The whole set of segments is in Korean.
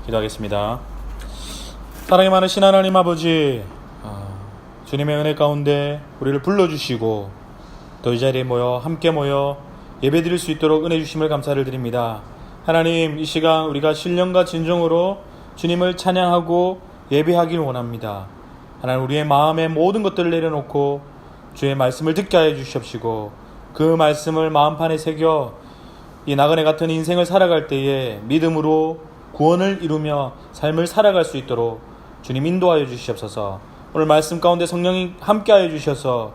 기도하겠습니다. 사랑이 많으신 하나님 아버지, 주님의 은혜 가운데 우리를 불러주시고 또 이 자리에 함께 모여 예배드릴 수 있도록 은혜 주심을 감사를 드립니다. 하나님, 이 시간 우리가 신령과 진정으로 주님을 찬양하고 예배하길 원합니다. 하나님, 우리의 마음의 모든 것들을 내려놓고 주의 말씀을 듣게 하여 주시옵시고, 그 말씀을 마음판에 새겨 이 나그네 같은 인생을 살아갈 때에 믿음으로 구원을 이루며 삶을 살아갈 수 있도록 주님 인도하여 주시옵소서. 오늘 말씀 가운데 성령이 함께하여 주셔서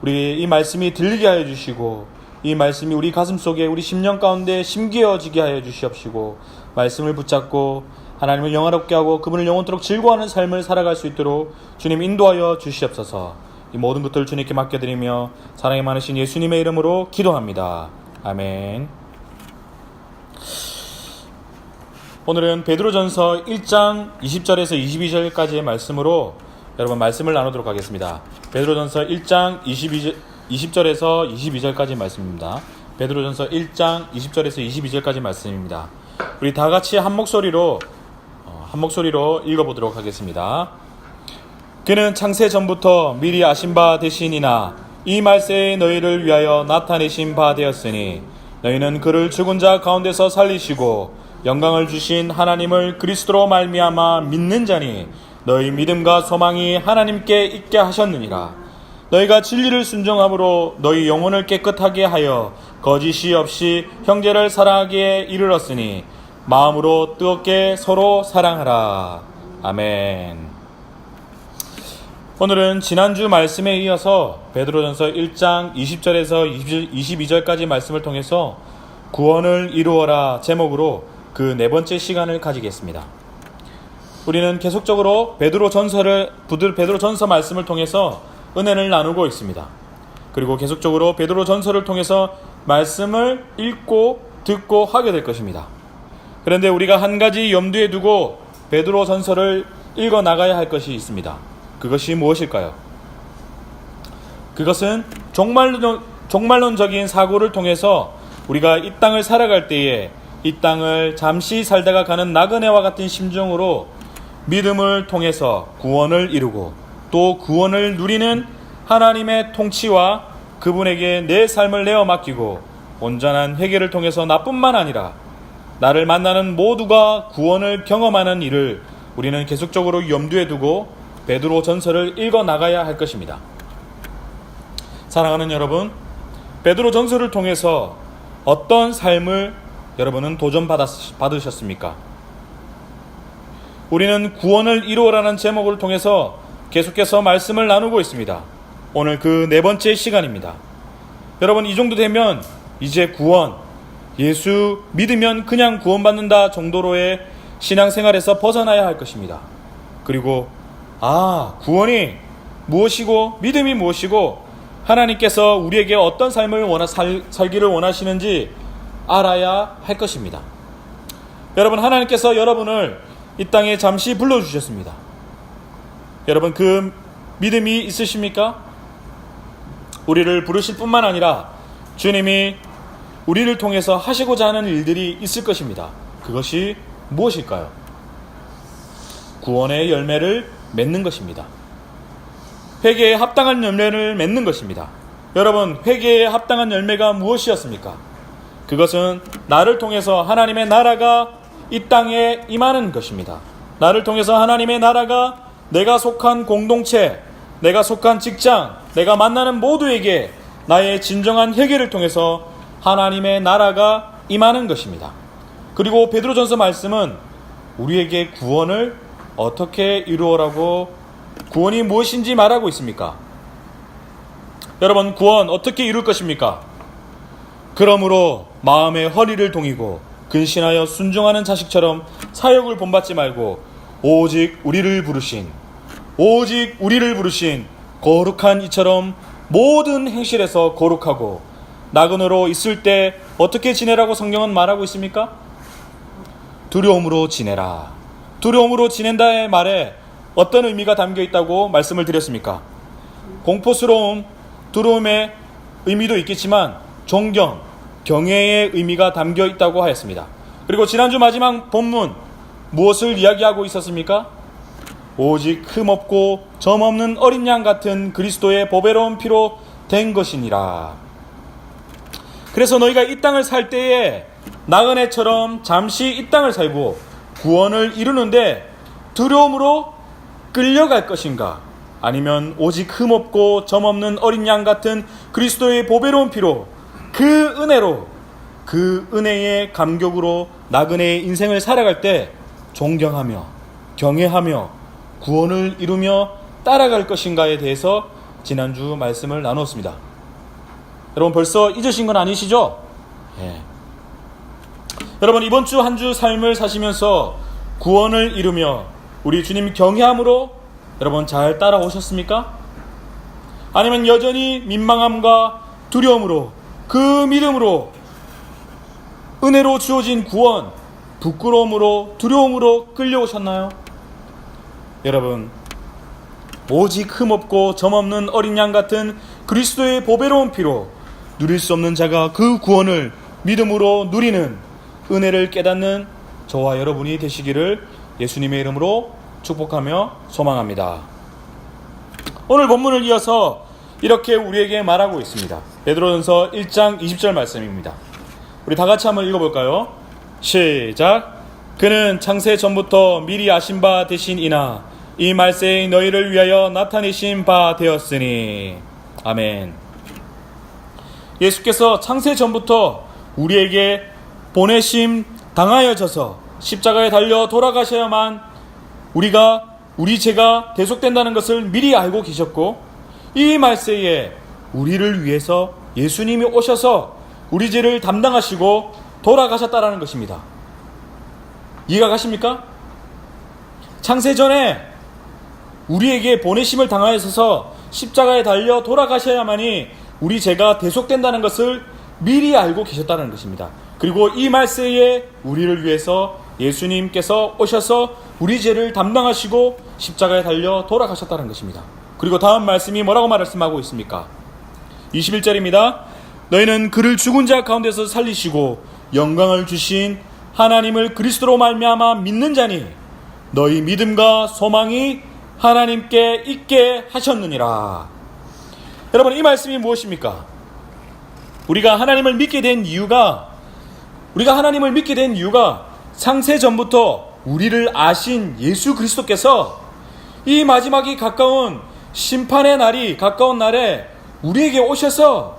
우리 이 말씀이 들리게 하여 주시고, 이 말씀이 우리 가슴 속에 우리 심령 가운데 심겨지게 하여 주시옵시고, 말씀을 붙잡고 하나님을 영화롭게 하고 그분을 영원토록 즐거워하는 삶을 살아갈 수 있도록 주님 인도하여 주시옵소서. 이 모든 것들을 주님께 맡겨드리며 사랑이 많으신 예수님의 이름으로 기도합니다. 아멘. 오늘은 베드로전서 1장 20절에서 22절까지의 말씀으로 여러분 말씀을 나누도록 하겠습니다. 베드로전서 1장 20절에서 22절까지 말씀입니다. 베드로전서 1장 20절에서 22절까지 말씀입니다. 우리 다 같이 한 목소리로 읽어보도록 하겠습니다. 그는 창세 전부터 미리 아신 바 되시니나 이 말세에 너희를 위하여 나타내신 바 되었으니 너희는 그를 죽은 자 가운데서 살리시고 영광을 주신 하나님을 그리스도로 말미암아 믿는 자니 너희 믿음과 소망이 하나님께 있게 하셨느니라. 너희가 진리를 순종함으로 너희 영혼을 깨끗하게 하여 거짓이 없이 형제를 사랑하기에 이르렀으니 마음으로 뜨겁게 서로 사랑하라. 아멘. 오늘은 지난주 말씀에 이어서 베드로전서 1장 20절에서 22절까지 말씀을 통해서 구원을 이루어라 제목으로 그 네 번째 시간을 가지겠습니다. 우리는 계속적으로 베드로전서 말씀을 통해서 은혜를 나누고 있습니다. 그리고 계속적으로 베드로전서를 통해서 말씀을 읽고 듣고 하게 될 것입니다. 그런데 우리가 한 가지 염두에 두고 베드로전서를 읽어 나가야 할 것이 있습니다. 그것이 무엇일까요? 그것은 종말론적인 사고를 통해서 우리가 이 땅을 살아갈 때에 이 땅을 잠시 살다가 가는 나그네와 같은 심정으로 믿음을 통해서 구원을 이루고 또 구원을 누리는 하나님의 통치와 그분에게 내 삶을 내어 맡기고 온전한 회개를 통해서 나뿐만 아니라 나를 만나는 모두가 구원을 경험하는 일을 우리는 계속적으로 염두에 두고 베드로전서를 읽어 나가야 할 것입니다. 사랑하는 여러분, 베드로전서를 통해서 어떤 삶을 여러분은 도전받으셨습니까? 우리는 구원을 이루어라는 제목을 통해서 계속해서 말씀을 나누고 있습니다. 오늘 그 네 번째 시간입니다. 여러분, 이 정도 되면 이제 구원, 예수 믿으면 그냥 구원받는다 정도로의 신앙생활에서 벗어나야 할 것입니다. 그리고 구원이 무엇이고 믿음이 무엇이고 하나님께서 우리에게 어떤 삶을 살기를 원하시는지 알아야 할 것입니다. 여러분, 하나님께서 여러분을 이 땅에 잠시 불러주셨습니다. 여러분, 그 믿음이 있으십니까? 우리를 부르실 뿐만 아니라 주님이 우리를 통해서 하시고자 하는 일들이 있을 것입니다. 그것이 무엇일까요? 구원의 열매를 맺는 것입니다. 회개에 합당한 열매를 맺는 것입니다. 여러분, 회개에 합당한 열매가 무엇이었습니까? 그것은 나를 통해서 하나님의 나라가 이 땅에 임하는 것입니다. 나를 통해서 하나님의 나라가 내가 속한 공동체, 내가 속한 직장, 내가 만나는 모두에게 나의 진정한 회개를 통해서 하나님의 나라가 임하는 것입니다. 그리고 베드로전서 말씀은 우리에게 구원을 어떻게 이루어라고, 구원이 무엇인지 말하고 있습니까? 여러분, 구원 어떻게 이룰 것입니까? 그러므로 마음의 허리를 동이고 근신하여 순종하는 자식처럼 사역을 본받지 말고 오직 우리를 부르신 거룩한 이처럼 모든 행실에서 거룩하고 나그네로 있을 때 어떻게 지내라고 성경은 말하고 있습니까? 두려움으로 지내라. 두려움으로 지낸다의 말에 어떤 의미가 담겨 있다고 말씀을 드렸습니까? 공포스러움, 두려움의 의미도 있겠지만 존경, 경외의 의미가 담겨 있다고 하였습니다. 그리고 지난주 마지막 본문 무엇을 이야기하고 있었습니까? 오직 흠없고 점없는 어린 양 같은 그리스도의 보배로운 피로 된 것이니라. 그래서 너희가 이 땅을 살 때에 나그네처럼 잠시 이 땅을 살고 구원을 이루는데 두려움으로 끌려갈 것인가? 아니면 오직 흠없고 점없는 어린 양 같은 그리스도의 보배로운 피로 그 은혜로, 그 은혜의 감격으로 나그네의 인생을 살아갈 때 존경하며 경외하며 구원을 이루며 따라갈 것인가에 대해서 지난주 말씀을 나누었습니다. 여러분 벌써 잊으신 건 아니시죠? 여러분 이번 주 한 주 삶을 사시면서 구원을 이루며 우리 주님 경외함으로 여러분 잘 따라오셨습니까? 아니면 여전히 민망함과 두려움으로 그 믿음으로 은혜로 주어진 구원, 부끄러움으로 두려움으로 끌려오셨나요? 여러분 오직 흠없고 점없는 어린 양 같은 그리스도의 보배로운 피로 누릴 수 없는 자가 그 구원을 믿음으로 누리는 은혜를 깨닫는 저와 여러분이 되시기를 예수님의 이름으로 축복하며 소망합니다. 오늘 본문을 이어서 이렇게 우리에게 말하고 있습니다. 베드로전서 1장 20절 말씀입니다. 우리 다 같이 한번 읽어볼까요? 시작. 그는 창세 전부터 미리 아신 바 되시니나 이 말세에 너희를 위하여 나타내신 바 되었으니. 아멘. 예수께서 창세 전부터 우리에게 보내심 당하여져서 십자가에 달려 돌아가셔야만 우리 죄가 대속된다는 것을 미리 알고 계셨고, 이 말세에 우리를 위해서 예수님이 오셔서 우리 죄를 담당하시고 돌아가셨다라는 것입니다. 이해가 가십니까? 창세 전에 우리에게 보내심을 당하여서 십자가에 달려 돌아가셔야만이 우리 죄가 대속된다는 것을 미리 알고 계셨다는 것입니다. 그리고 이 말세에 우리를 위해서 예수님께서 오셔서 우리 죄를 담당하시고 십자가에 달려 돌아가셨다는 것입니다. 그리고 다음 말씀이 뭐라고 말씀하고 있습니까? 21절입니다. 너희는 그를 죽은 자 가운데서 살리시고 영광을 주신 하나님을 그리스도로 말미암아 믿는 자니 너희 믿음과 소망이 하나님께 있게 하셨느니라. 여러분 이 말씀이 무엇입니까? 우리가 하나님을 믿게 된 이유가 창세 전부터 우리를 아신 예수 그리스도께서 이 마지막이 가까운 심판의 날이 가까운 날에 우리에게 오셔서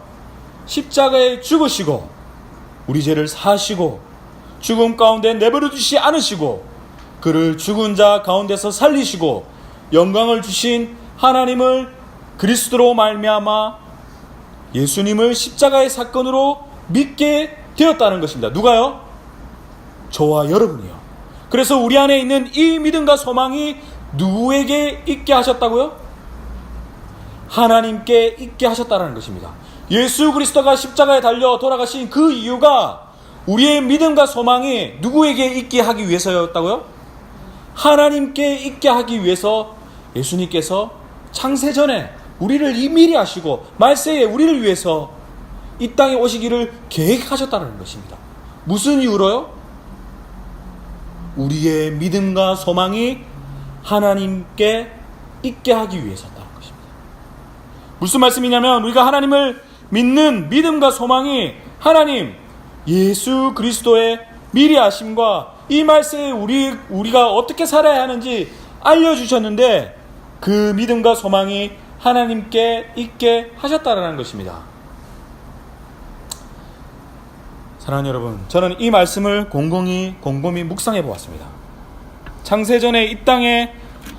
십자가에 죽으시고 우리 죄를 사시고 죽음 가운데 내버려 두시지 않으시고 그를 죽은 자 가운데서 살리시고 영광을 주신 하나님을 그리스도로 말미암아 예수님을 십자가의 사건으로 믿게 되었다는 것입니다. 누가요? 저와 여러분이요. 그래서 우리 안에 있는 이 믿음과 소망이 누구에게 있게 하셨다고요? 하나님께 있게 하셨다는 것입니다. 예수 그리스도가 십자가에 달려 돌아가신 그 이유가 우리의 믿음과 소망이 누구에게 있게 하기 위해서였다고요? 하나님께 있게 하기 위해서 예수님께서 창세전에 우리를 미리 아시고 말세에 우리를 위해서 이 땅에 오시기를 계획하셨다는 것입니다. 무슨 이유로요? 우리의 믿음과 소망이 하나님께 있게 하기 위해서였다는 것입니다. 무슨 말씀이냐면 우리가 하나님을 믿는 믿음과 소망이 하나님 예수 그리스도의 미리 아심과 이 말세에 우리가 어떻게 살아야 하는지 알려주셨는데 그 믿음과 소망이 하나님께 있게 하셨다라는 것입니다. 사랑하는 여러분, 저는 이 말씀을 곰곰이 묵상해 보았습니다. 창세전에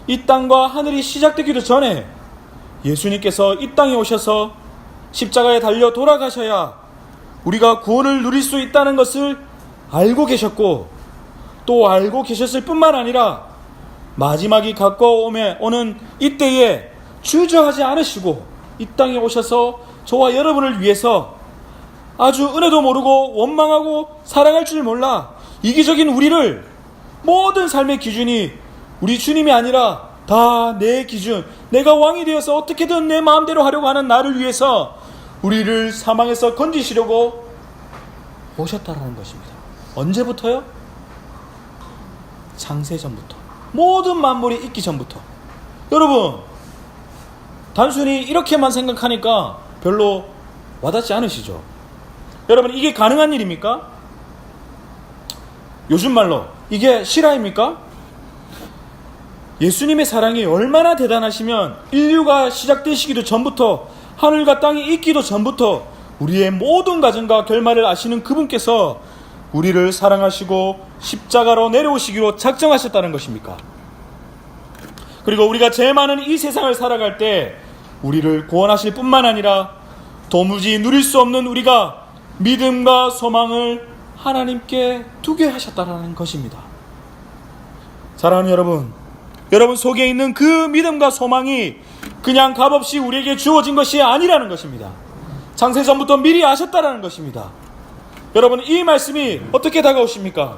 이 땅과 하늘이 시작되기도 전에 예수님께서 이 땅에 오셔서 십자가에 달려 돌아가셔야 우리가 구원을 누릴 수 있다는 것을 알고 계셨고 또 알고 계셨을 뿐만 아니라 마지막이 가까워오는 이때에 주저하지 않으시고 이 땅에 오셔서 저와 여러분을 위해서 아주 은혜도 모르고 원망하고 사랑할 줄 몰라 이기적인 우리를 모든 삶의 기준이 우리 주님이 아니라 다 내 기준, 내가 왕이 되어서 어떻게든 내 마음대로 하려고 하는 나를 위해서 우리를 사망에서 건지시려고 오셨다라는 것입니다. 언제부터요? 창세전부터, 모든 만물이 있기 전부터. 여러분, 단순히 이렇게만 생각하니까 별로 와닿지 않으시죠? 여러분, 이게 가능한 일입니까? 요즘 말로 이게 실화입니까? 예수님의 사랑이 얼마나 대단하시면 인류가 시작되시기도 전부터, 하늘과 땅이 있기도 전부터 우리의 모든 가정과 결말을 아시는 그분께서 우리를 사랑하시고 십자가로 내려오시기로 작정하셨다는 것입니까? 그리고 우리가 죄 많은 이 세상을 살아갈 때 우리를 구원하실 뿐만 아니라 도무지 누릴 수 없는 우리가 믿음과 소망을 하나님께 두게 하셨다는 것입니다. 사랑하는 여러분 속에 있는 그 믿음과 소망이 그냥 값없이 우리에게 주어진 것이 아니라는 것입니다. 창세전부터 미리 아셨다라는 것입니다. 여러분, 이 말씀이 어떻게 다가오십니까?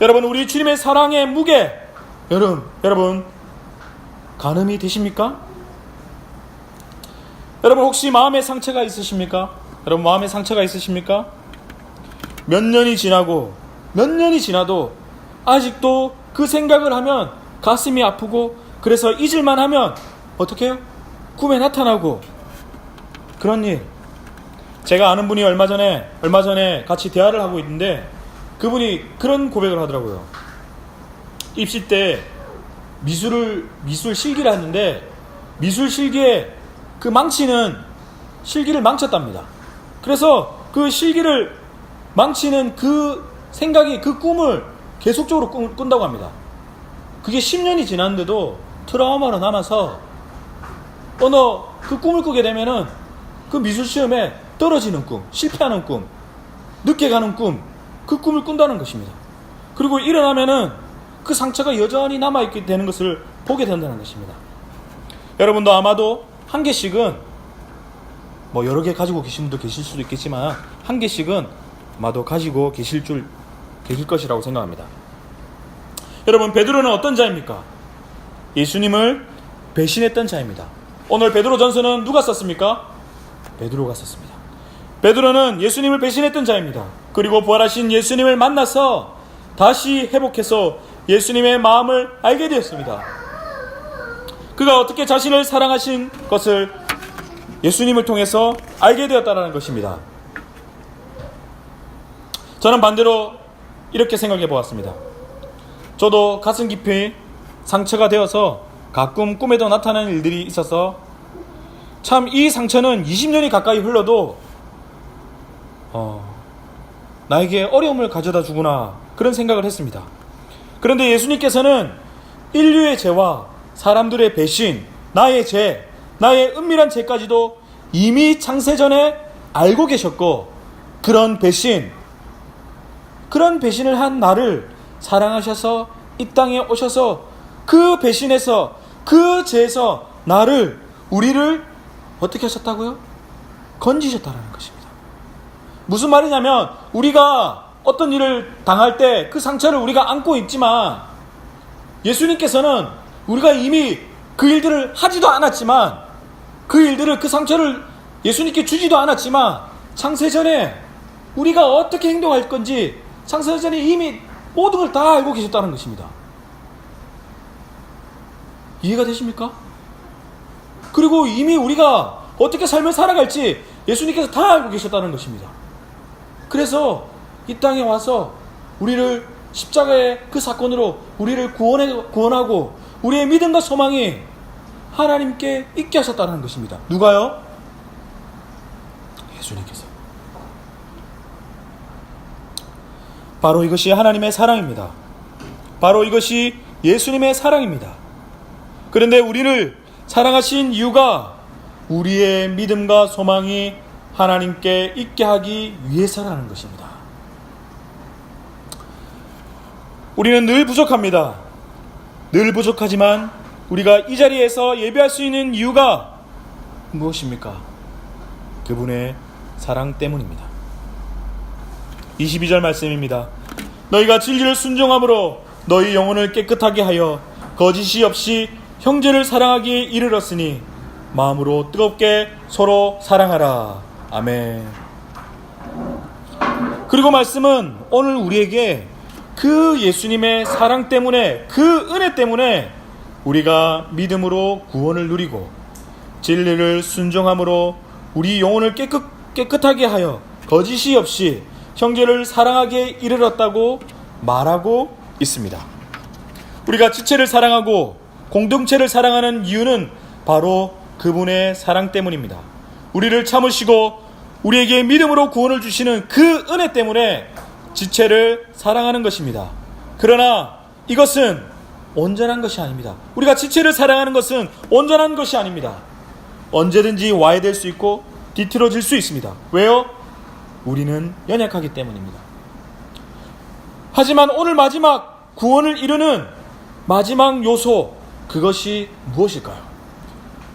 여러분, 우리 주님의 사랑의 무게, 여러분 가늠이 되십니까? 여러분, 혹시 마음의 상처가 있으십니까? 여러분, 마음의 상처가 있으십니까? 몇 년이 지나도 아직도 그 생각을 하면 가슴이 아프고, 그래서 잊을만 하면 어떻게 해요? 꿈에 나타나고 그런 일. 제가 아는 분이 얼마 전에 같이 대화를 하고 있는데, 그분이 그런 고백을 하더라고요. 입시 때 미술 실기를 했는데, 미술 실기에 그 망치는 실기를 망쳤답니다. 그래서 그 실기를 망치는 그 생각이, 그 꿈을 계속적으로 꾼다고 합니다. 그게 10년이 지났는데도 트라우마로 남아서 그 꿈을 꾸게 되면은 그 미술 시험에 떨어지는 꿈, 실패하는 꿈, 늦게 가는 꿈, 그 꿈을 꾼다는 것입니다. 그리고 일어나면은 그 상처가 여전히 남아있게 되는 것을 보게 된다는 것입니다. 여러분도 아마도 한 개씩은, 여러 개 가지고 계신 분도 계실 수도 있겠지만, 한 개씩은 아마도 가지고 계실 것이라고 생각합니다. 여러분, 베드로는 어떤 자입니까? 예수님을 배신했던 자입니다. 오늘 베드로 전서는 누가 썼습니까? 베드로가 썼습니다. 베드로는 예수님을 배신했던 자입니다. 그리고 부활하신 예수님을 만나서 다시 회복해서 예수님의 마음을 알게 되었습니다. 그가 어떻게 자신을 사랑하신 것을 예수님을 통해서 알게 되었다는 것입니다. 저는 반대로 이렇게 생각해 보았습니다. 저도 가슴 깊이 상처가 되어서 가끔 꿈에도 나타나는 일들이 있어서 참 이 상처는 20년이 가까이 흘러도 나에게 어려움을 가져다 주구나, 그런 생각을 했습니다. 그런데 예수님께서는 인류의 죄와 사람들의 배신, 나의 죄, 나의 은밀한 죄까지도 이미 창세전에 알고 계셨고, 그런 배신을 한 나를 사랑하셔서 이 땅에 오셔서 그 배신에서, 그 죄에서 우리를 어떻게 하셨다고요? 건지셨다는 것입니다. 무슨 말이냐면, 우리가 어떤 일을 당할 때 그 상처를 우리가 안고 있지만, 예수님께서는 우리가 이미 그 일들을 하지도 않았지만, 그 상처를 예수님께 주지도 않았지만, 창세전에 우리가 어떻게 행동할 건지 창세전에 이미 모든 걸 다 알고 계셨다는 것입니다. 이해가 되십니까? 그리고 이미 우리가 어떻게 삶을 살아갈지 예수님께서 다 알고 계셨다는 것입니다. 그래서 이 땅에 와서 우리를 십자가의 그 사건으로 우리를 구원하고 우리의 믿음과 소망이 하나님께 있게 하셨다는 것입니다. 누가요? 예수님께서. 바로 이것이 하나님의 사랑입니다. 바로 이것이 예수님의 사랑입니다. 그런데 우리를 사랑하신 이유가 우리의 믿음과 소망이 하나님께 있게 하기 위해서라는 것입니다. 우리는 늘 부족합니다. 늘 부족하지만 우리가 이 자리에서 예배할 수 있는 이유가 무엇입니까? 그분의 사랑 때문입니다. 22절 말씀입니다. 너희가 진리를 순종함으로 너희 영혼을 깨끗하게 하여 거짓이 없이 형제를 사랑하기에 이르렀으니 마음으로 뜨겁게 서로 사랑하라. 아멘. 그리고 말씀은 오늘 우리에게 그 예수님의 사랑 때문에, 그 은혜 때문에 우리가 믿음으로 구원을 누리고 진리를 순종함으로 우리 영혼을 깨끗하게 하여 거짓이 없이 형제를 사랑하게 이르렀다고 말하고 있습니다. 우리가 지체를 사랑하고 공동체를 사랑하는 이유는 바로 그분의 사랑 때문입니다. 우리를 참으시고 우리에게 믿음으로 구원을 주시는 그 은혜 때문에 지체를 사랑하는 것입니다. 그러나 이것은 온전한 것이 아닙니다. 우리가 지체를 사랑하는 것은 온전한 것이 아닙니다. 언제든지 와해될 수 있고 뒤틀어질 수 있습니다. 왜요? 우리는 연약하기 때문입니다. 하지만 오늘 마지막 구원을 이루는 마지막 요소, 그것이 무엇일까요?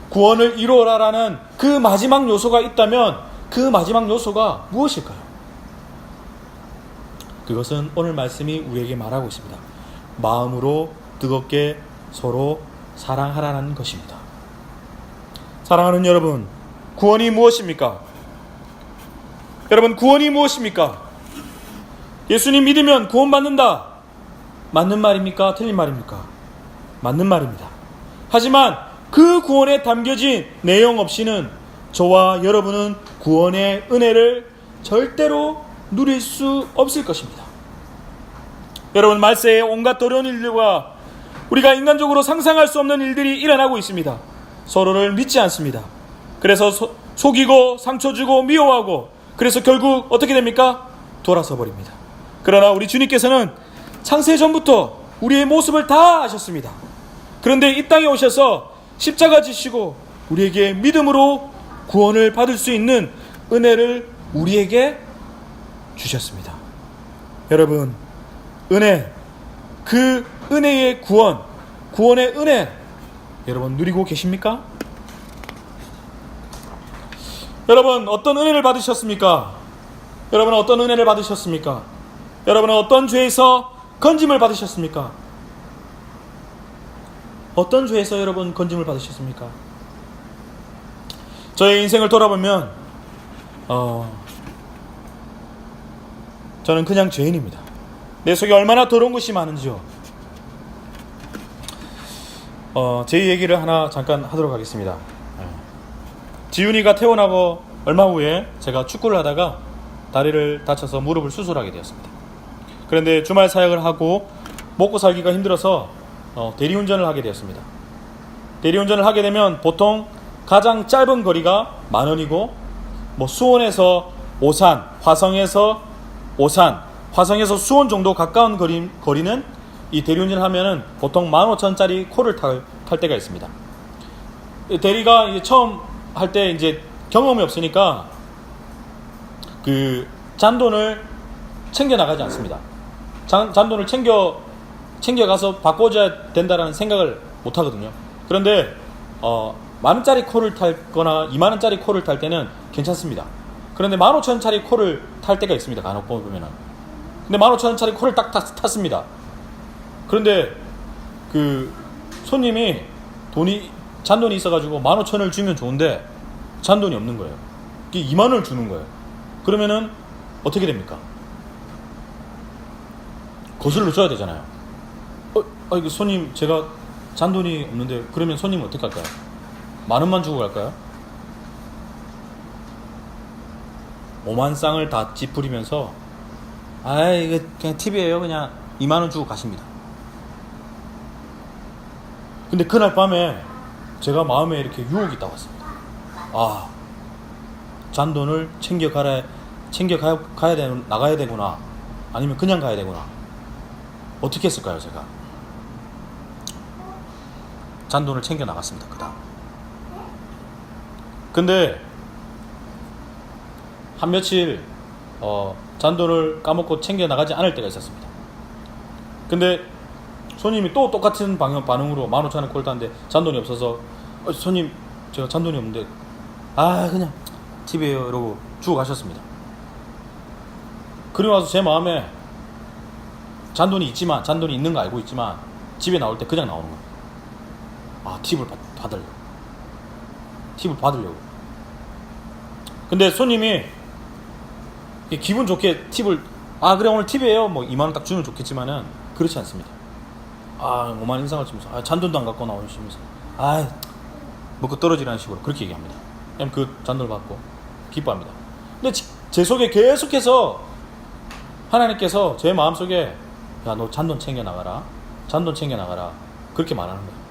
구원을 이루어라라는 그 마지막 요소가 있다면 그 마지막 요소가 무엇일까요? 그것은 오늘 말씀이 우리에게 말하고 있습니다. 마음으로 뜨겁게 서로 사랑하라는 것입니다. 사랑하는 여러분, 구원이 무엇입니까? 여러분, 구원이 무엇입니까? 예수님 믿으면 구원받는다. 맞는 말입니까? 틀린 말입니까? 맞는 말입니다. 하지만 그 구원에 담겨진 내용 없이는 저와 여러분은 구원의 은혜를 절대로 누릴 수 없을 것입니다. 여러분, 말세에 온갖 어려운 일들과 우리가 인간적으로 상상할 수 없는 일들이 일어나고 있습니다. 서로를 믿지 않습니다. 그래서 속이고 상처 주고 미워하고, 그래서 결국 어떻게 됩니까? 돌아서 버립니다. 그러나 우리 주님께서는 창세 전부터 우리의 모습을 다 아셨습니다. 그런데 이 땅에 오셔서 십자가 지시고 우리에게 믿음으로 구원을 받을 수 있는 은혜를 우리에게 주셨습니다. 여러분, 은혜, 그 은혜의 구원의 은혜, 여러분 누리고 계십니까? 여러분, 어떤 은혜를 받으셨습니까? 여러분은 어떤 은혜를 받으셨습니까? 여러분은 어떤 죄에서 건짐을 받으셨습니까? 어떤 죄에서 여러분 건짐을 받으셨습니까? 저의 인생을 돌아보면 저는 그냥 죄인입니다. 내 속에 얼마나 더러운 것이 많은지요. 제 얘기를 하나 잠깐 하도록 하겠습니다. 지훈이가 태어나고 얼마 후에 제가 축구를 하다가 다리를 다쳐서 무릎을 수술하게 되었습니다. 그런데 주말 사역을 하고 먹고 살기가 힘들어서 대리운전을 하게 되었습니다. 대리운전을 하게 되면 보통 가장 짧은 거리가 10,000원이고, 수원에서 오산, 화성에서 오산, 화성에서 수원 정도 가까운 거리는 이 대리운전을 하면은 보통 15,000원짜리 콜을 탈 때가 있습니다. 대리가 이제 처음 할 때 이제 경험이 없으니까 그 잔돈을 챙겨 나가지 않습니다. 잔돈을 챙겨가서 바꿔줘야 된다라는 생각을 못 하거든요. 그런데 10,000원짜리 콜을 탈거나 20,000원짜리 콜을 탈 때는 괜찮습니다. 그런데 15,000원짜리 콜을 탈 때가 있습니다. 간혹 보면은. 근데 15,000원짜리 콜을 딱 탔습니다. 그런데 그 손님이 잔돈이 있어가지고 15,000원을 주면 좋은데 잔돈이 없는 거예요. 이게 20,000원을 주는 거예요. 그러면은 어떻게 됩니까? 거슬러 줘야 되잖아요. 이거 손님, 제가 잔돈이 없는데, 그러면 손님은 어떻게 할까요? 10,000원만 주고 갈까요? 5만 쌍을 다 찌푸리면서 이거 그냥 팁이에요, 그냥 20,000원 주고 가십니다. 근데 그날 밤에 제가 마음에 이렇게 유혹이 딱 왔습니다. 잔돈을 나가야 되구나, 아니면 그냥 가야 되구나. 어떻게 했을까요? 제가 잔돈을 챙겨 나갔습니다. 그 다음. 근데 한 며칠 잔돈을 까먹고 챙겨 나가지 않을 때가 있었습니다. 근데 손님이 또 똑같은 반응으로 15,000원 콜 탔는데 잔돈이 없어서 손님, 제가 잔돈이 없는데 그냥 팁이에요 이러고 주고 가셨습니다. 그리고 나서 제 마음에 잔돈이 있는 거 알고 있지만 집에 나올 때 그냥 나오는 거예요. 팁을 받으려고. 근데 손님이 기분 좋게 팁을 아 그래 오늘 팁이에요 뭐 2만원 딱 주면 좋겠지만은 그렇지 않습니다. 아 5만원 인상을 치면서 아 잔돈도 안 갖고 나오시면서 아 먹고 떨어지라는 식으로 그렇게 얘기합니다. 그냥 그 잔돈을 받고 기뻐합니다. 근데 제 속에 계속해서 하나님께서 제 마음속에 야 너 잔돈 챙겨 나가라, 잔돈 챙겨 나가라 그렇게 말하는 거예요.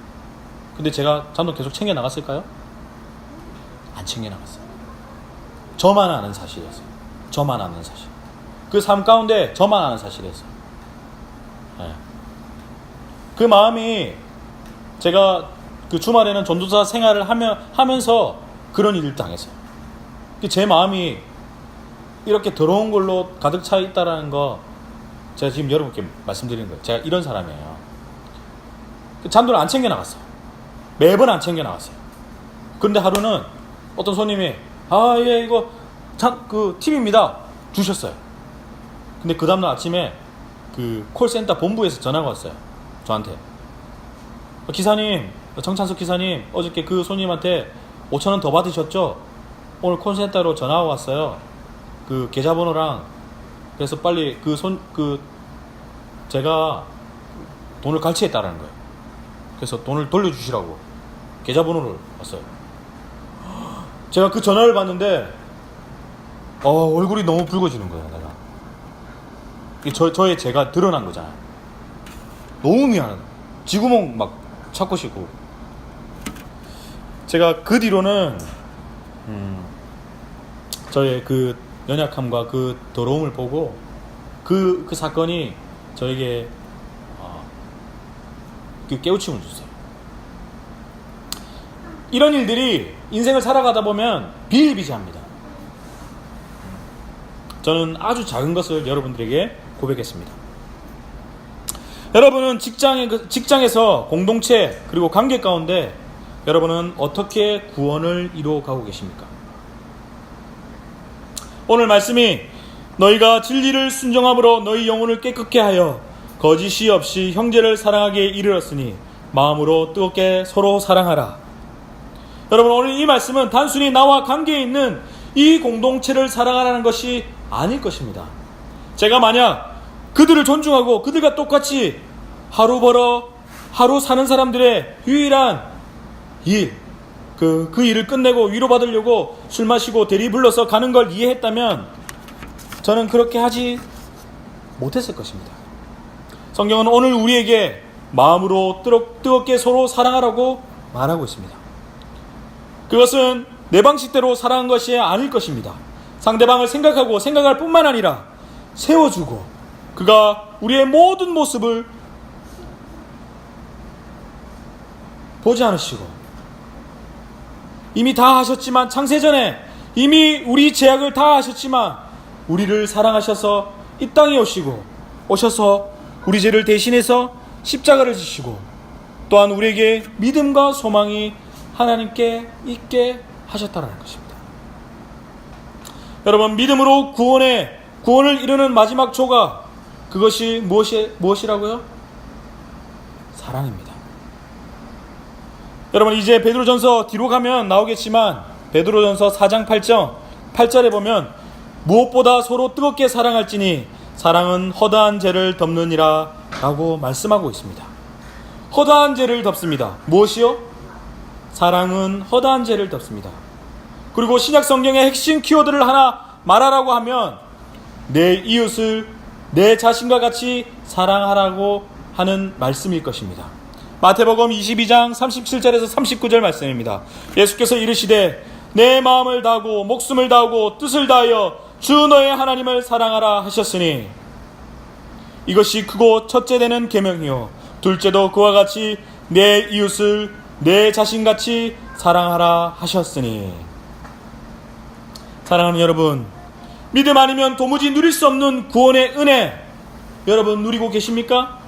근데 제가 잔돈 계속 챙겨 나갔을까요? 안 챙겨 나갔어요. 저만 아는 사실이었어요. 저만 아는 사실. 그 삶 가운데 저만 아는 사실이었어요. 네. 그 마음이 제가 그 주말에는 전도사 생활을 하면서 그런 일을 당했어요. 제 마음이 이렇게 더러운 걸로 가득 차 있다라는 거 제가 지금 여러분께 말씀드리는 거예요. 제가 이런 사람이에요. 잔돈을 안 챙겨 나갔어요. 매번 안 챙겨 나갔어요. 그런데 하루는 어떤 손님이 아 예 이거 그 팁입니다 주셨어요. 근데 그 다음날 아침에 그 콜센터 본부에서 전화가 왔어요. 저한테 기사님 정찬석 기사님 어저께 그 손님한테 5,000원 더 받으셨죠? 오늘 콜센터로 전화가 왔어요. 그 계좌번호랑 그래서 빨리 제가 돈을 갈취했다라는 거예요. 그래서 돈을 돌려주시라고 계좌번호를 왔어요. 제가 그 전화를 받는데 얼굴이 너무 붉어지는 거예요. 내가 제가 드러난 거잖아요. 너무 미안하다. 쥐구멍 막 찾고 싶고. 제가 그 뒤로는 저의 그 연약함과 그 더러움을 보고 그 사건이 저에게 그 깨우침을 줬어요. 이런 일들이 인생을 살아가다 보면 비일비재합니다. 저는 아주 작은 것을 여러분들에게 고백했습니다. 여러분은 직장에서 공동체 그리고 관계 가운데 여러분은 어떻게 구원을 이루어가고 계십니까? 오늘 말씀이 너희가 진리를 순종함으로 너희 영혼을 깨끗게 하여 거짓이 없이 형제를 사랑하기에 이르렀으니 마음으로 뜨겁게 서로 사랑하라. 여러분 오늘 이 말씀은 단순히 나와 관계에 있는 이 공동체를 사랑하라는 것이 아닐 것입니다. 제가 만약 그들을 존중하고 그들과 똑같이 하루 벌어 하루 사는 사람들의 유일한 일, 그 일을 끝내고 위로받으려고 술 마시고 대리 불러서 가는 걸 이해했다면 저는 그렇게 하지 못했을 것입니다. 성경은 오늘 우리에게 마음으로 뜨겁게 서로 사랑하라고 말하고 있습니다. 그것은 내 방식대로 사랑한 것이 아닐 것입니다. 상대방을 생각할 뿐만 아니라 세워주고 그가 우리의 모든 모습을 보지 않으시고 이미 다 하셨지만 창세전에 이미 우리 죄악을 다 하셨지만 우리를 사랑하셔서 이 땅에 오셔서 우리 죄를 대신해서 십자가를 지시고 또한 우리에게 믿음과 소망이 하나님께 있게 하셨다는 것입니다. 여러분 믿음으로 구원을 이루는 마지막 조각 그것이 무엇이라고요? 사랑입니다. 여러분 이제 베드로전서 뒤로 가면 나오겠지만 베드로전서 4장 8절에 보면 무엇보다 서로 뜨겁게 사랑할지니 사랑은 허다한 죄를 덮느니라 라고 말씀하고 있습니다. 허다한 죄를 덮습니다. 무엇이요? 사랑은 허다한 죄를 덮습니다. 그리고 신약 성경의 핵심 키워드를 하나 말하라고 하면 내 이웃을 내 자신과 같이 사랑하라고 하는 말씀일 것입니다. 마태복음 22장 37절에서 39절 말씀입니다. 예수께서 이르시되 내 마음을 다하고 목숨을 다하고 뜻을 다하여 주 너의 하나님을 사랑하라 하셨으니 이것이 크고 첫째 되는 계명이요 둘째도 그와 같이 내 이웃을 내 자신같이 사랑하라 하셨으니. 사랑하는 여러분, 믿음 아니면 도무지 누릴 수 없는 구원의 은혜 여러분 누리고 계십니까?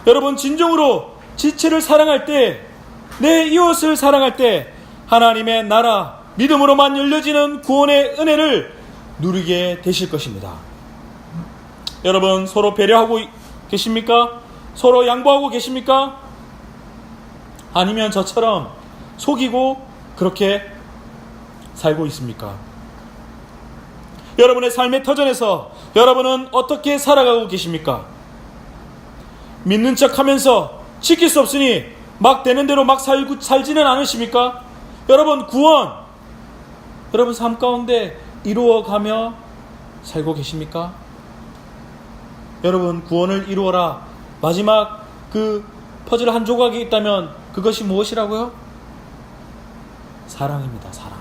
여러분 진정으로 지체를 사랑할 때, 내 이웃을 사랑할 때 하나님의 나라 믿음으로만 열려지는 구원의 은혜를 누리게 되실 것입니다. 여러분 서로 배려하고 계십니까? 서로 양보하고 계십니까? 아니면 저처럼 속이고 그렇게 살고 있습니까? 여러분의 삶의 터전에서 여러분은 어떻게 살아가고 계십니까? 믿는 척 하면서 지킬 수 없으니 막 되는 대로 막 살지는 않으십니까? 여러분 구원, 여러분 삶 가운데 이루어가며 살고 계십니까? 여러분 구원을 이루어라. 마지막 그 퍼즐 한 조각이 있다면 그것이 무엇이라고요? 사랑입니다. 사랑.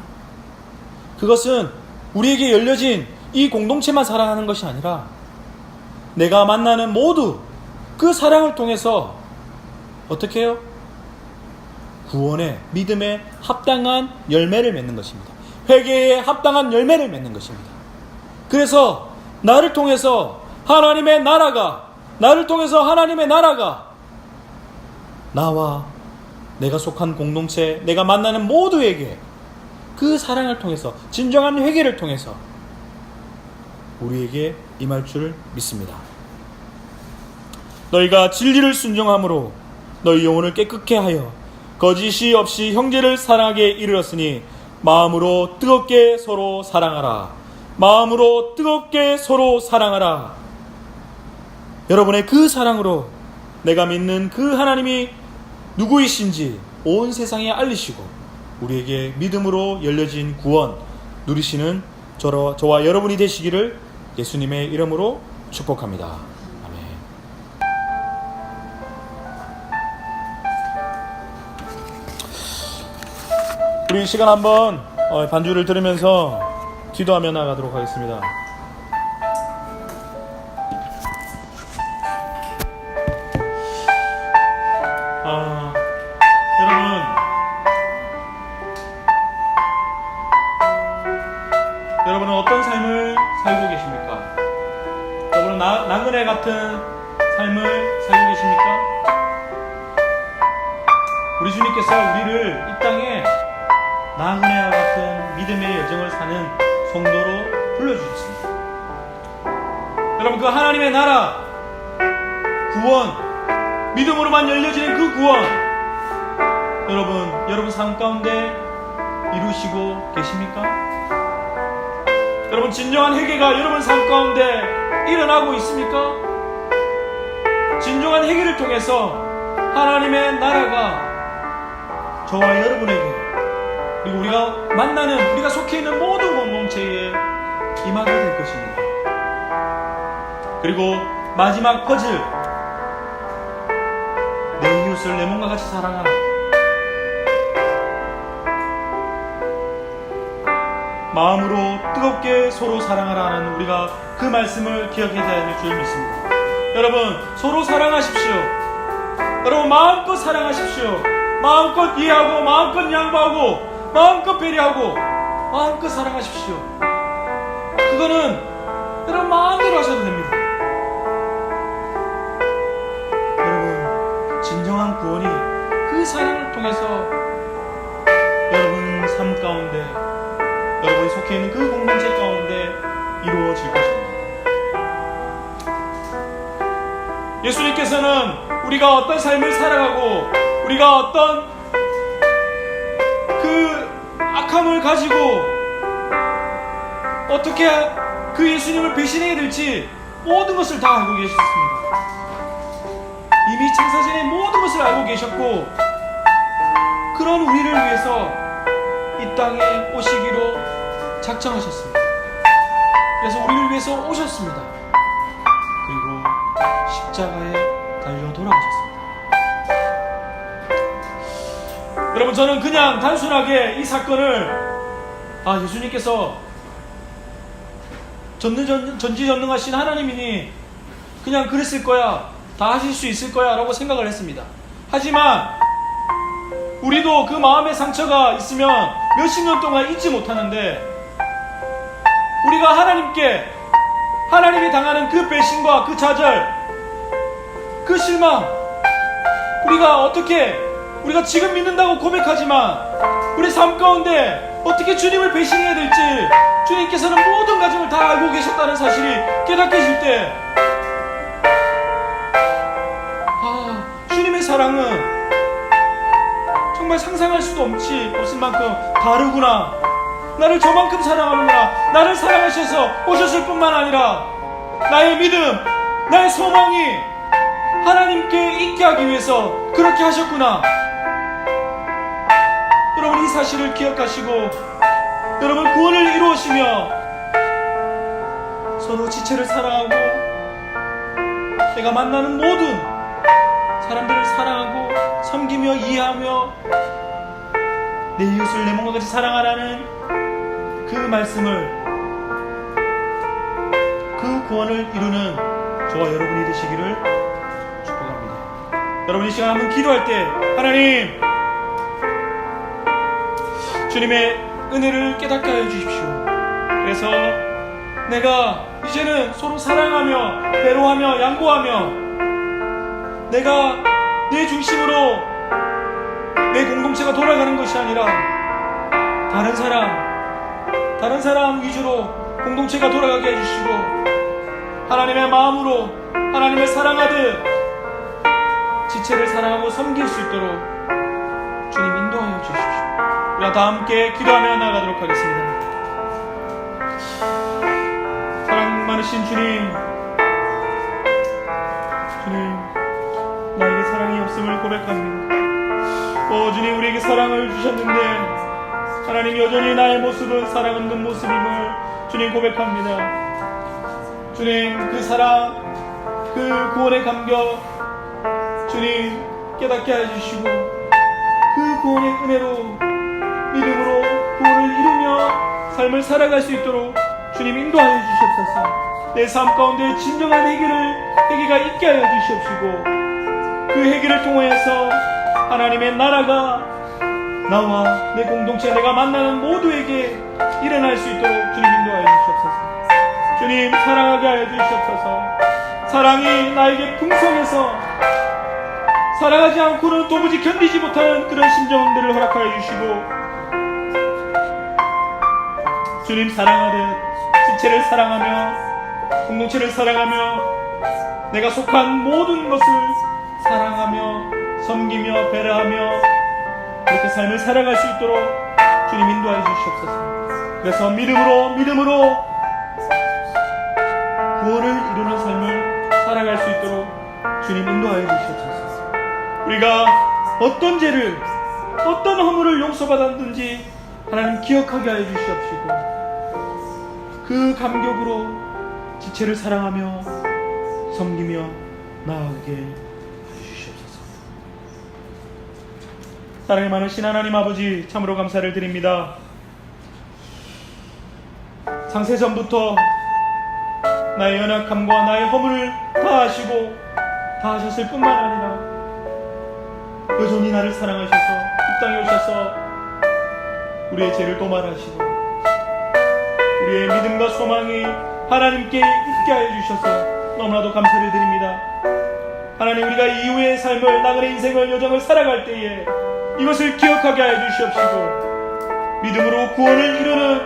그것은 우리에게 열려진 이 공동체만 사랑하는 것이 아니라 내가 만나는 모두 그 사랑을 통해서 어떻게 해요? 구원의, 믿음의 합당한 열매를 맺는 것입니다. 회개에 합당한 열매를 맺는 것입니다. 그래서 나를 통해서 하나님의 나라가, 나와 내가 속한 공동체, 내가 만나는 모두에게 그 사랑을 통해서, 진정한 회개를 통해서 우리에게 임할 줄 믿습니다. 너희가 진리를 순종함으로 너희 영혼을 깨끗게 하여 거짓이 없이 형제를 사랑하게 이르렀으니 마음으로 뜨겁게 서로 사랑하라. 마음으로 뜨겁게 서로 사랑하라. 여러분의 그 사랑으로 내가 믿는 그 하나님이 누구이신지 온 세상에 알리시고 우리에게 믿음으로 열려진 구원 누리시는 저와 여러분이 되시기를 예수님의 이름으로 축복합니다. 아멘. 우리 이 시간 한번 반주를 들으면서 기도하며 나가도록 하겠습니다. 여러분은 어떤 삶을 살고 계십니까? 여러분은 나그네 같은 삶을 살고 계십니까? 우리 주님께서 우리를 이 땅에 나그네와 같은 믿음의 여정을 사는 성도로 불러주셨습니다. 여러분 그 하나님의 나라, 구원, 믿음으로만 열려지는 그 구원 여러분 삶 가운데 이루시고 계십니까? 여러분 진정한 회개가 여러분 삶 가운데 일어나고 있습니까? 진정한 회개를 통해서 하나님의 나라가 저와 여러분에게 그리고 우리가 만나는 우리가 속해 있는 모든 공동체에 임하게 될 것입니다. 그리고 마지막 퍼즐, 내 이웃을 내 몸과 같이 사랑하라. 마음으로 뜨겁게 서로 사랑하라 하는 우리가 그 말씀을 기억해야 될 줄 믿습니다. 여러분 서로 사랑하십시오. 여러분 마음껏 사랑하십시오. 마음껏 이해하고 마음껏 양보하고 마음껏 배려하고 마음껏 사랑하십시오. 그거는 여러분 마음대로 하셔도 됩니다. 여러분 진정한 구원이 그 사랑을 통해서 여러분 삶 가운데 여러분이 속해 있는 그 공동체 가운데 이루어질 것입니다. 예수님께서는 우리가 어떤 삶을 살아가고 우리가 어떤 그 악함을 가지고 어떻게 그 예수님을 배신해야 될지 모든 것을 다 알고 계셨습니다. 이미 창세전에 모든 것을 알고 계셨고 그런 우리를 위해서 이 땅에 오시기로 작정하셨습니다. 그래서 우리를 위해서 오셨습니다. 그리고 십자가에 달려 돌아가셨습니다. 여러분 저는 그냥 단순하게 이 사건을 예수님께서 전지전능하신 하나님이니 그냥 그랬을 거야, 다 하실 수 있을 거야 라고 생각을 했습니다. 하지만 우리도 그 마음의 상처가 있으면 몇십 년 동안 잊지 못하는데 우리가 하나님이 당하는 그 배신과 그 좌절, 그 실망, 우리가 지금 믿는다고 고백하지만 우리 삶 가운데 어떻게 주님을 배신해야 될지 주님께서는 모든 과정을 다 알고 계셨다는 사실이 깨닫게 때 주님의 사랑은 정말 상상할 수도 없을 만큼 다르구나. 나를 저만큼 사랑하는구나. 나를 사랑하셔서 오셨을 뿐만 아니라 나의 믿음, 나의 소망이 하나님께 있게 하기 위해서 그렇게 하셨구나. 여러분, 이 사실을 기억하시고 여러분 구원을 이루시며 서로 지체를 사랑하고 내가 만나는 모든 사람들을 사랑하고 섬기며 이해하며 내 이웃을 내 몸과 같이 사랑하라는 그 말씀을, 그 구원을 이루는 저와 여러분이 되시기를 축복합니다. 여러분, 이 시간 한번 기도할 때 하나님, 주님의 은혜를 깨닫게 하여 주십시오. 그래서 내가 이제는 서로 사랑하며 배려하며 양보하며 내가 내 중심으로 내 공동체가 돌아가는 것이 아니라 다른 사람 위주로 공동체가 돌아가게 해주시고 하나님의 마음으로 하나님을 사랑하듯 지체를 사랑하고 섬길 수 있도록 주님 인도하여 주십시오. 우리가 다 함께 기도하며 나아가도록 하겠습니다. 사랑 많으신 주님, 나에게 사랑이 없음을 고백합니다. 주님, 우리에게 사랑을 주셨는데 하나님 여전히 나의 모습은 사랑 없는 모습임을 주님 고백합니다. 주님, 그 사랑, 그 구원의 감격 주님 깨닫게 해주시고 그 구원의 은혜로 믿음으로 구원을 이루며 삶을 살아갈 수 있도록 주님 인도하여 주시옵소서. 내 삶 가운데 진정한 회개가 있게 하여 주시옵시고 그 회개를 통하여서 하나님의 나라가 나와 내 공동체 내가 만나는 모두에게 일어날 수 있도록 주님 인도하여 주시옵소서. 주님 사랑하게 하여 주시옵소서. 사랑이 나에게 풍성해서 사랑하지 않고는 도무지 견디지 못하는 그런 심정들을 허락하여 주시고 주님 사랑하듯 지체를 사랑하며 공동체를 사랑하며 내가 속한 모든 것을 사랑하며 섬기며 배려하며 그렇게 삶을 살아갈 수 있도록 주님 인도하여 주시옵소서. 그래서 믿음으로 구원을 이루는 삶을 살아갈 수 있도록 주님 인도하여 주시옵소서. 우리가 어떤 죄를 어떤 허물을 용서받았는지 하나님 기억하게 하여 주시옵시고 그 감격으로 지체를 사랑하며 섬기며 나아가게 해주시옵소서. 사랑이 많으신 하나님 아버지, 참으로 감사를 드립니다. 창세전부터 나의 연약함과 나의 허물을 다 아시고 다 하셨을 뿐만 아니라 여전히 나를 사랑하셔서 이 땅에 오셔서 우리의 죄를 도말하시고 우리의 믿음과 소망이 하나님께 있게 하여 주셔서 너무나도 감사를 드립니다. 하나님, 우리가 이후의 삶을, 나그네 인생을, 여정을 살아갈 때에 이것을 기억하게 하여 주시옵시고 믿음으로 구원을 이루는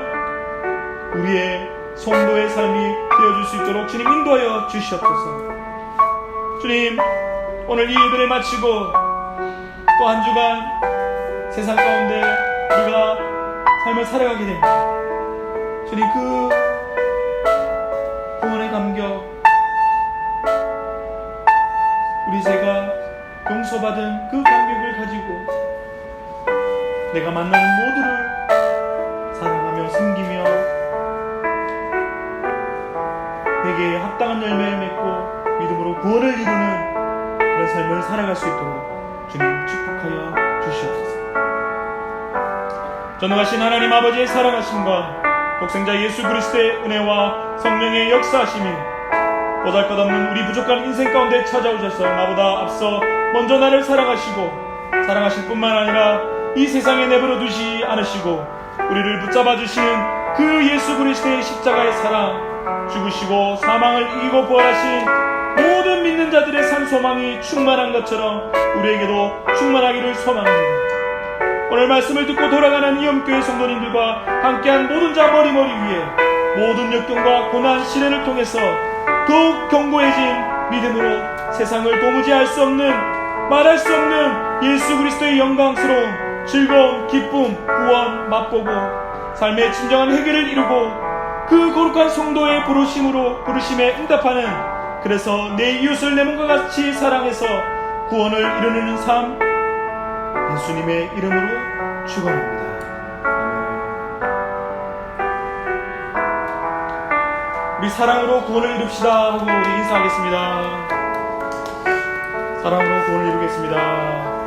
우리의 성도의 삶이 되어줄 수 있도록 주님 인도하여 주시옵소서. 주님, 오늘 이 예배를 마치고 또 한 주간 세상 가운데 우리가 삶을 살아가게 됩니다. 주님, 그 구원의 감격, 우리 죄가 용서받은 그 감격을 가지고 내가 만나는 모두를 사랑하며 섬기며 회개에 합당한 열매를 맺고 믿음으로 구원을 이루는 그런 삶을 살아갈 수 있도록 주님 축복하여 주시옵소서. 전능하신 하나님 아버지의 사랑하심과 독생자 예수 그리스도의 은혜와 성령의 역사하심이 보잘것없는 우리 부족한 인생 가운데 찾아오셔서 나보다 앞서 먼저 나를 사랑하시고 사랑하실 뿐만 아니라 이 세상에 내버려 두지 않으시고 우리를 붙잡아 주시는 그 예수 그리스도의 십자가의 사랑, 죽으시고 사망을 이기고 부활하신 모든 믿는 자들의 산 소망이 충만한 것처럼 우리에게도 충만하기를 소망합니다. 오늘 말씀을 듣고 돌아가는 이엄교회 성도님들과 함께한 모든 자 머리머리 위에 모든 역경과 고난 시련을 통해서 더욱 견고해진 믿음으로 세상을 도무지 알 수 없는, 말할 수 없는 예수 그리스도의 영광스러운 즐거움, 기쁨, 구원 맛보고 삶의 진정한 해결을 이루고 그 거룩한 성도의 부르심에 응답하는, 그래서 내 이웃을 내 몸과 같이 사랑해서 구원을 이루는 삶, 예수님의 이름으로 축원합니다. 우리 사랑으로 구원을 이룹시다 하고 우리 인사하겠습니다. 사랑으로 구원을 이루겠습니다.